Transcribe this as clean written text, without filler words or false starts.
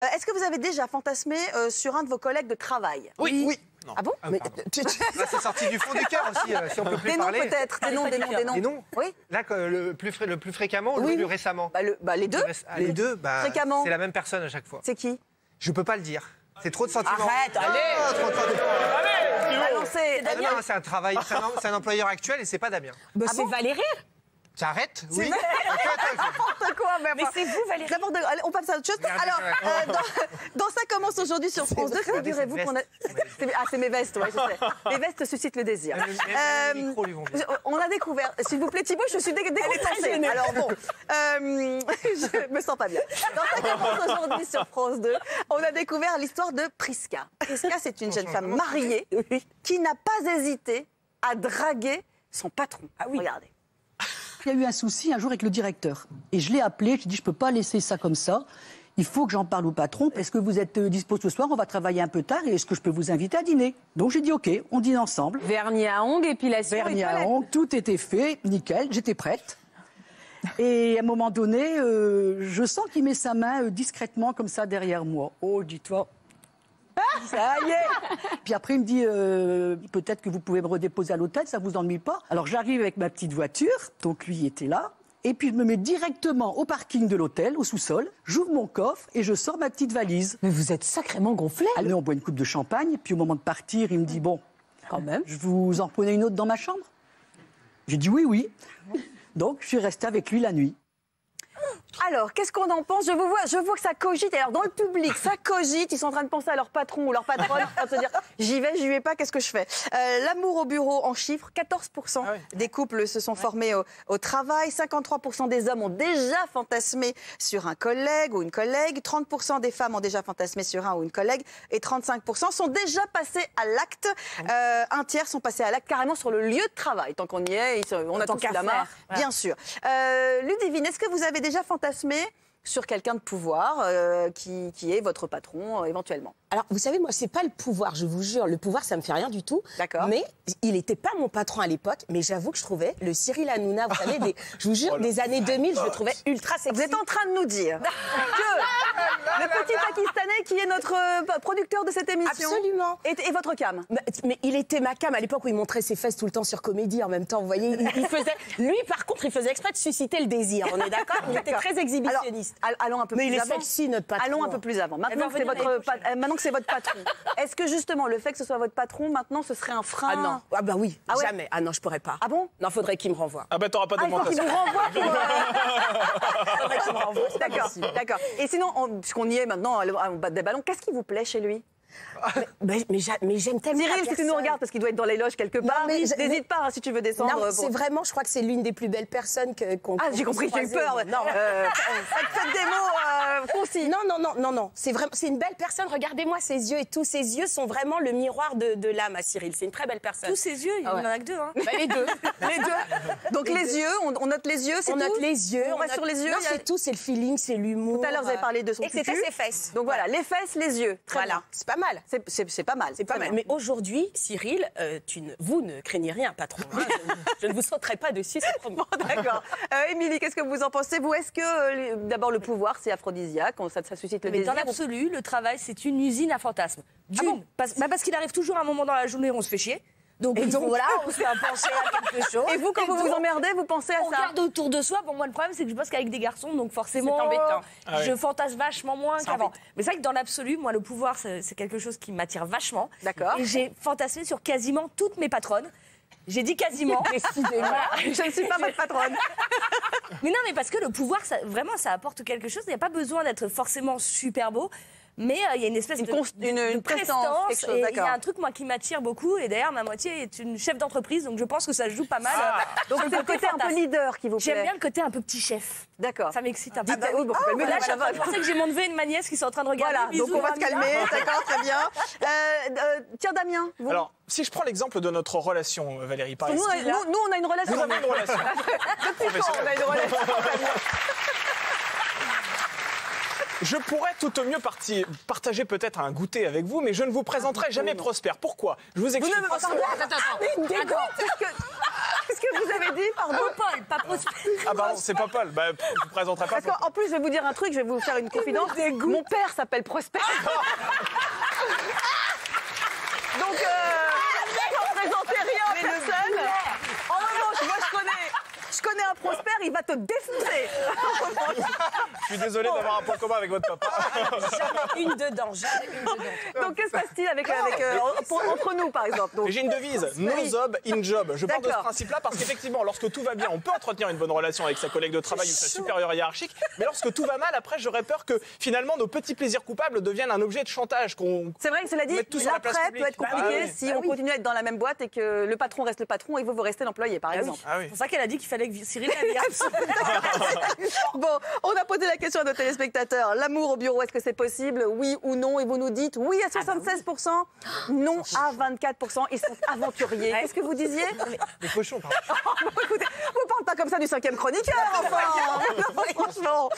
Est-ce que vous avez déjà fantasmé sur un de vos collègues de travail? Oui. Oui. Non. Ah bon? C'est sorti du fond du cœur aussi, si on peut plus parler. Des noms peut-être, des noms. Des noms? Oui. Là, le plus fréquemment ou le plus récemment? Les deux. Les deux, fréquemment. C'est la même personne à chaque fois. C'est qui? Je peux pas le dire. C'est trop de sentiments. Arrête, allez. Allez, c'est un travail, c'est un employeur actuel et c'est pas Damien. C'est Valérie. T'arrêtes? Oui. N'importe quoi. Mais c'est vous, Valérie. Allez, on passe à autre chose. Alors, dans Ça commence aujourd'hui sur France 2, figurez-vous qu'on a... c'est mes vestes, ouais, je sais. Les vestes suscitent le désir. On a découvert... S'il vous plaît, Thibaut, je suis décontractée. Alors bon, je me sens pas bien. Dans Ça commence aujourd'hui sur France 2, on a découvert l'histoire de Priska. Priska, c'est une jeune femme mariée qui n'a pas hésité à draguer son patron. Ah oui. Regardez. Il y a eu un souci un jour avec le directeur. Et je l'ai appelé, je lui ai dit, je ne peux pas laisser ça comme ça. Il faut que j'en parle au patron. Est-ce que vous êtes dispo ce soir? On va travailler un peu tard. Et est-ce que je peux vous inviter à dîner? Donc j'ai dit, OK, on dîne ensemble. Vernis à ongles, épilation. Vernis à ongles, tout était fait, nickel, j'étais prête. Et à un moment donné, je sens qu'il met sa main discrètement comme ça derrière moi. Oh, dis-toi. Ça y est. Puis après, il me dit, peut-être que vous pouvez me redéposer à l'hôtel, ça vous ennuie pas? Alors j'arrive avec ma petite voiture, donc lui était là, et puis je me mets directement au parking de l'hôtel, au sous-sol, j'ouvre mon coffre et je sors ma petite valise. Mais vous êtes sacrément gonflé. Allez, on boit une coupe de champagne, puis au moment de partir, il me dit, bon, quand même, je vous en prenais une autre dans ma chambre? J'ai dit oui. Donc je suis resté avec lui la nuit. Alors, qu'est-ce qu'on en pense? Je vois que ça cogite. Alors, dans le public, ça cogite. Ils sont en train de penser à leur patron ou leur patronne, en train de se dire j'y vais pas, qu'est-ce que je fais? L'amour au bureau en chiffres, 14% des couples se sont formés au travail. 53% des hommes ont déjà fantasmé sur un collègue ou une collègue. 30% des femmes ont déjà fantasmé sur un ou une collègue. Et 35% sont déjà passés à l'acte. Un tiers sont passés à l'acte carrément sur le lieu de travail. Tant qu'on y est, on a tous la main, bien sûr. Ludivine, est-ce que vous avez déjà fantasmé sur quelqu'un de pouvoir qui est votre patron éventuellement? Alors, vous savez, moi, c'est pas le pouvoir, je vous jure. Le pouvoir, ça me fait rien du tout. D'accord. Mais il n'était pas mon patron à l'époque, mais j'avoue que je trouvais le Cyril Hanouna, vous savez, je vous jure, des années 2000, je le trouvais ultra sexy. Vous êtes en train de nous dire que le petit Pakistanais qui est notre producteur de cette émission... Absolument. Et votre cam? Mais il était ma cam à l'époque où il montrait ses fesses tout le temps sur Comédie en même temps, vous voyez. Il faisait... Lui, par contre, il faisait exprès de susciter le désir, on est d'accord? Il était très exhibitionniste. Alors, allons un peu plus avant. Mais il est sexy, notre patron. Allons un peu plus avant. Maintenant que c'est votre patron, est-ce que justement le fait que ce soit votre patron, maintenant, ce serait un frein? Ah non, ah bah oui, ouais? jamais. Ah non, je pourrais pas. Ah bon? Non, faudrait qu'il me renvoie. Ah bah t'auras pas d'augmentation. Il faut qu'il vous renvoie faudrait qu'il me renvoie. D'accord. Et sinon, puisqu'on y est maintenant, on bat des ballons, qu'est-ce qui vous plaît chez lui? Mais j'aime tellement. Cyril, si tu nous regardes, parce qu'il doit être dans les loges quelque part, n'hésite pas si tu veux descendre. Non, c'est vraiment, je crois que c'est l'une des plus belles personnes qu'on j'ai compris, j'ai eu peur. Non, faites des mots concis. Non. C'est vraiment, c'est une belle personne. Regardez-moi ses yeux et tous ses yeux sont vraiment le miroir de l'âme à Cyril. C'est une très belle personne. Tous ses yeux, il n'y en a que deux. Hein. Les deux. Donc les yeux, on note les yeux, c'est tout? On note les yeux. On reste sur les yeux? Non, c'est tout, c'est le feeling, c'est l'humour. Tout à l'heure, vous avez parlé de son et c'était ses fesses. Donc voilà, les fesses, les yeux. Très bien. C'est pas mal. C'est pas mal. C'est pas mal. Mais aujourd'hui, Cyril, vous ne craignez rien, patron. Hein. Je ne vous sauterai pas dessus, c'est promis. Bon, d'accord. Émilie, qu'est-ce que vous en pensez? Vous, est-ce que, d'abord, le pouvoir, c'est aphrodisiaque, ça suscite le désir? Dans l'absolu, le travail, c'est une usine à fantasmes. Parce qu'il arrive toujours un moment dans la journée où on se fait chier. Donc voilà, on se fait pencher à quelque chose. Et vous, quand vous vous emmerdez, vous pensez à ça? On regarde autour de soi. Pour moi, le problème, c'est que je bosse qu'avec des garçons, donc forcément, c'est embêtant. Je fantasme vachement moins qu'avant. Mais c'est vrai que dans l'absolu, moi, le pouvoir, c'est quelque chose qui m'attire vachement. D'accord. Et j'ai fantasmé sur quasiment toutes mes patronnes. J'ai dit quasiment. Je ne suis pas votre patronne. Mais non, mais parce que le pouvoir, vraiment, ça apporte quelque chose. Il n'y a pas besoin d'être forcément super beau. Mais il y a une espèce de prestance. Et il y a un truc, moi, qui m'attire beaucoup. Et d'ailleurs, ma moitié est une chef d'entreprise. Donc, je pense que ça joue pas mal. Donc, c'est le côté un peu leader qui vous plaît. J'aime bien le côté un peu petit chef. D'accord. Ça m'excite un peu. Mais là, je pensais que j'ai mon neveu et une nièce qui sont en train de regarder. Voilà, donc on va se calmer. D'accord, très bien. Tiens, Damien. Vous... Alors, si je prends l'exemple de notre relation, Valérie, par exemple. Nous, on a une relation. Nous avons une relation. Depuis quand on a une relation? Je pourrais tout au mieux partager peut-être un goûter avec vous, mais je ne vous présenterai jamais Prosper. Pourquoi? Je vous explique. Attends. Qu'est-ce que vous avez dit, pardon? Popol, pas Prosper. Ah bah non, c'est pas Paul. Bah, je vous présenterai pas. Parce qu'en plus, je vais vous dire un truc, je vais vous faire une confidence. Mon père s'appelle Prosper. Donc, ne représentez rien à personne. En revanche, moi, je connais un Prosper, il va te défoncer. Je suis désolé d'avoir un point commun avec votre papa. Jamais une dedans. Donc, que se passe-t-il entre nous, par exemple? Donc, J'ai une devise, no job in job. Je pars de ce D'accord. principe-là parce qu'effectivement, lorsque tout va bien, on peut entretenir une bonne relation avec sa collègue de travail ou sa supérieure hiérarchique. Mais lorsque tout va mal, après, j'aurais peur que finalement nos petits plaisirs coupables deviennent un objet de chantage. c'est vrai que cela dit, mette tout sur la place l'après peut publique. être compliqué Bah oui. si on continue à être dans la même boîte et que le patron reste le patron et vous restez l'employé, par exemple. Ah oui. C'est pour ça qu'elle a dit qu'il fallait que Cyril la vire. Bon, on a posé la question à nos téléspectateurs. L'amour au bureau, est-ce que c'est possible? Oui ou non? Et vous nous dites oui à 76%, non à 24%. Ils sont aventuriers. Qu'est-ce que vous disiez? Les cochons, pardon. Écoutez, vous parlez pas comme ça du 5e chroniqueur, enfin. Franchement.